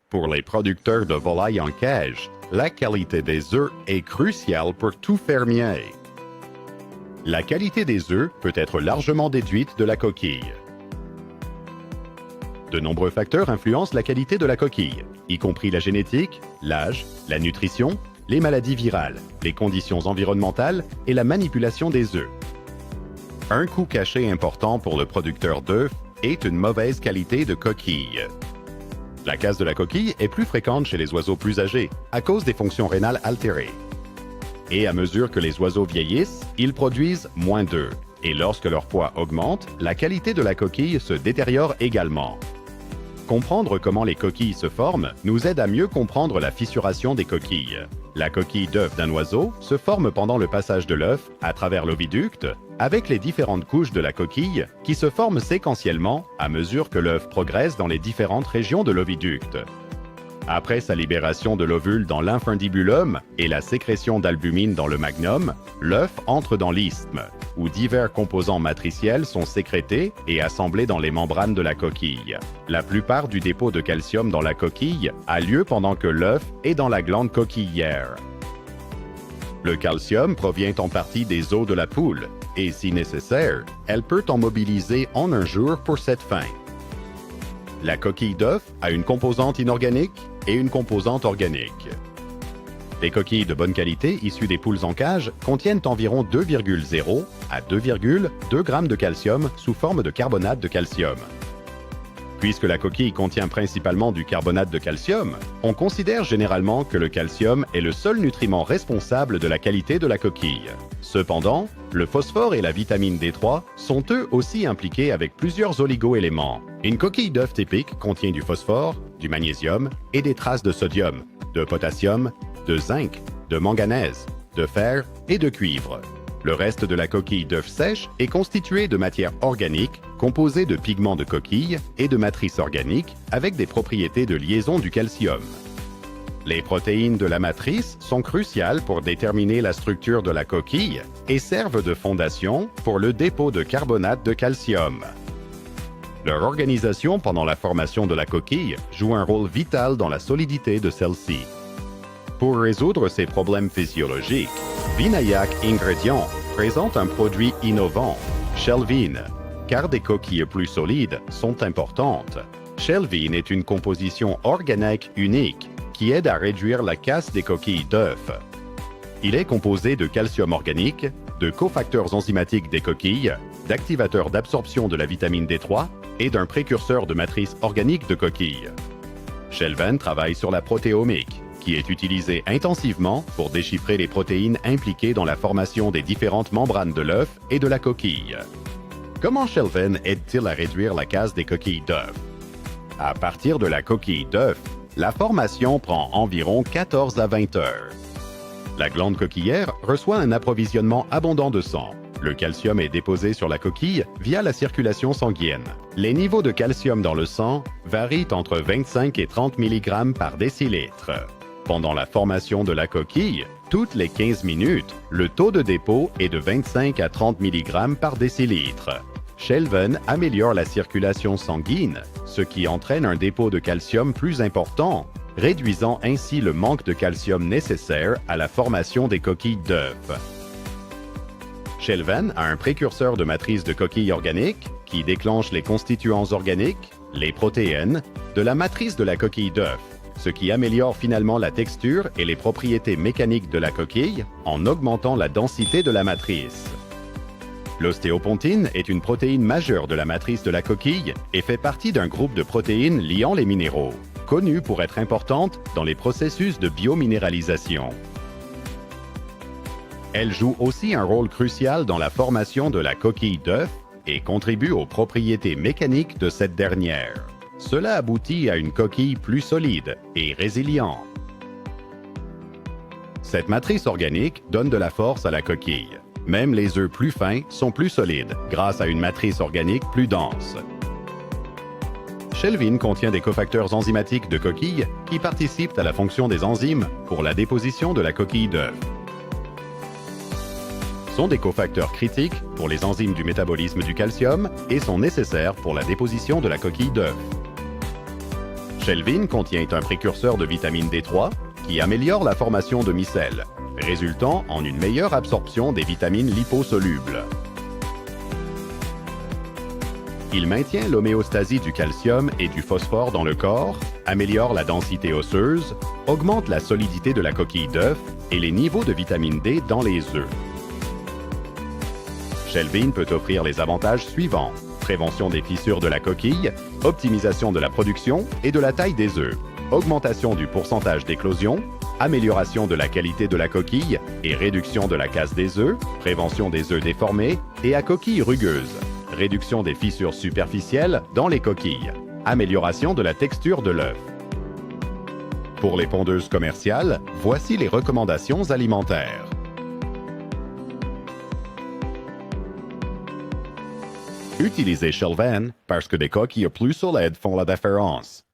Pour les producteurs de volailles en cage, la qualité des œufs est cruciale pour tout fermier. La qualité des œufs peut être largement déduite de la coquille. De nombreux facteurs influencent la qualité de la coquille, y compris la génétique, l'âge, la nutrition, les maladies virales, les conditions environnementales et la manipulation des œufs. Un coût caché important pour le producteur d'œufs est une mauvaise qualité de coquille. La casse de la coquille est plus fréquente chez les oiseaux plus âgés à cause des fonctions rénales altérées. Et à mesure que les oiseaux vieillissent, ils produisent moins d'œufs. Et lorsque leur poids augmente, la qualité de la coquille se détériore également. Comprendre comment les coquilles se forment nous aide à mieux comprendre la fissuration des coquilles. La coquille d'œuf d'un oiseau se forme pendant le passage de l'œuf à travers l'oviducte, avec les différentes couches de la coquille qui se forment séquentiellement à mesure que l'œuf progresse dans les différentes régions de l'oviducte. Après sa libération de l'ovule dans l'infundibulum et la sécrétion d'albumine dans le magnum, l'œuf entre dans l'isthme, où divers composants matriciels sont sécrétés et assemblés dans les membranes de la coquille. La plupart du dépôt de calcium dans la coquille a lieu pendant que l'œuf est dans la glande coquillière. Le calcium provient en partie des os de la poule, et si nécessaire, elle peut en mobiliser en un jour pour cette fin. La coquille d'œuf a une composante inorganique et une composante organique. Les coquilles de bonne qualité issues des poules en cage contiennent environ 2,0 à 2,2 g de calcium sous forme de carbonate de calcium. Puisque la coquille contient principalement du carbonate de calcium, on considère généralement que le calcium est le seul nutriment responsable de la qualité de la coquille. Cependant, le phosphore et la vitamine D3 sont eux aussi impliqués avec plusieurs oligo-éléments. Une coquille d'œuf typique contient du phosphore, du magnésium et des traces de sodium, de potassium, de zinc, de manganèse, de fer et de cuivre. Le reste de la coquille d'œuf sèche est constitué de matière organique composée de pigments de coquille et de matrice organique avec des propriétés de liaison du calcium. Les protéines de la matrice sont cruciales pour déterminer la structure de la coquille et servent de fondation pour le dépôt de carbonate de calcium. Leur organisation pendant la formation de la coquille joue un rôle vital dans la solidité de celle-ci. Pour résoudre ces problèmes physiologiques, Vinayak Ingrédients présente un produit innovant, Shelvin, car des coquilles plus solides sont importantes. Shelvin est une composition organique unique qui aide à réduire la casse des coquilles d'œufs. Il est composé de calcium organique, de cofacteurs enzymatiques des coquilles, d'activateurs d'absorption de la vitamine D3 et d'un précurseur de matrice organique de coquilles. Shelvin travaille sur la protéomique, qui est utilisée intensivement pour déchiffrer les protéines impliquées dans la formation des différentes membranes de l'œuf et de la coquille. Comment Shelvin aide-t-il à réduire la casse des coquilles d'œuf? À partir de la coquille d'œuf, la formation prend environ 14 à 20 heures. La glande coquillière reçoit un approvisionnement abondant de sang. Le calcium est déposé sur la coquille via la circulation sanguine. Les niveaux de calcium dans le sang varient entre 25 et 30 mg par décilitre. Pendant la formation de la coquille, toutes les 15 minutes, le taux de dépôt est de 25 à 30 mg par décilitre. Shelvin améliore la circulation sanguine, ce qui entraîne un dépôt de calcium plus important, réduisant ainsi le manque de calcium nécessaire à la formation des coquilles d'œufs. Shelvin a un précurseur de matrice de coquilles organiques qui déclenche les constituants organiques, les protéines, de la matrice de la coquille d'œuf, ce qui améliore finalement la texture et les propriétés mécaniques de la coquille en augmentant la densité de la matrice. L'ostéopontine est une protéine majeure de la matrice de la coquille et fait partie d'un groupe de protéines liant les minéraux, connue pour être importante dans les processus de biominéralisation. Elle joue aussi un rôle crucial dans la formation de la coquille d'œuf et contribue aux propriétés mécaniques de cette dernière. Cela aboutit à une coquille plus solide et résiliente. Cette matrice organique donne de la force à la coquille. Même les œufs plus fins sont plus solides grâce à une matrice organique plus dense. Shelvin contient des cofacteurs enzymatiques de coquille qui participent à la fonction des enzymes pour la déposition de la coquille d'œuf. Sont des cofacteurs critiques pour les enzymes du métabolisme du calcium et sont nécessaires pour la déposition de la coquille d'œuf. Shelvin contient un précurseur de vitamine D3 qui améliore la formation de micelles, résultant en une meilleure absorption des vitamines liposolubles. Il maintient l'homéostasie du calcium et du phosphore dans le corps, améliore la densité osseuse, augmente la solidité de la coquille d'œuf et les niveaux de vitamine D dans les œufs. Shelvin peut offrir les avantages suivants: prévention des fissures de la coquille, optimisation de la production et de la taille des œufs, augmentation du pourcentage d'éclosion, amélioration de la qualité de la coquille et réduction de la casse des œufs, prévention des œufs déformés et à coquille rugueuse, réduction des fissures superficielles dans les coquilles, amélioration de la texture de l'œuf. Pour les pondeuses commerciales, voici les recommandations alimentaires. Utilisez Shelvin parce que des coquilles plus solides font la différence.